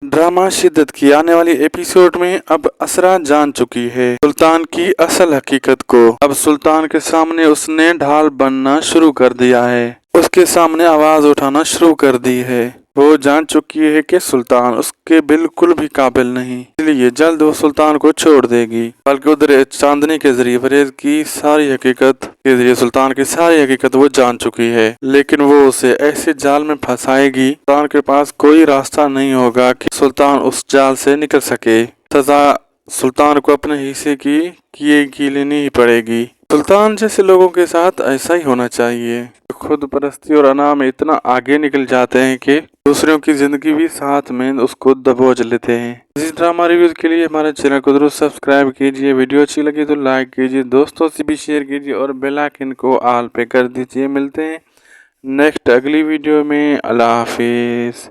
Drama शिद्दत की आने वाली एपिसोड में अब असरा जान चुकी है सुल्तान की असल हकीकत को। अब सुल्तान के सामने उसने ढाल बनना शुरू कर दिया है, उसके सामने आवाज उठाना शुरू कर दी है। वो जान चुकी है कि सुल्तान उसके बिल्कुल भी काबिल नहीं, इसलिए जल्द वो सुल्तान को छोड़ देगी। बल्कि उधर चांदनी के जरिए फरेज की सारी हकीकत के जरिए सुल्तान की सारी हकीकत वो जान चुकी है, लेकिन वो उसे ऐसे जाल में फंसाएगी सुल्तान के पास कोई रास्ता नहीं होगा कि सुल्तान उस जाल से निकल सके। सजा सुल्तान को अपने हिस्से की लेनी ही पड़ेगी। सुल्तान जैसे लोगों के साथ ऐसा ही होना चाहिए, खुद परस्ती और अना में इतना आगे निकल जाते हैं कि दूसरों की जिंदगी भी साथ में उसको दबोच लेते हैं। इस ड्रामा रिव्यूज के लिए हमारे चैनल को जरूर सब्सक्राइब कीजिए। वीडियो अच्छी लगी तो लाइक कीजिए, दोस्तों से भी शेयर कीजिए और बेल आइकन को ऑल पे कर दीजिए। मिलते हैं नेक्स्ट अगली वीडियो में। अल्लाह हाफिज।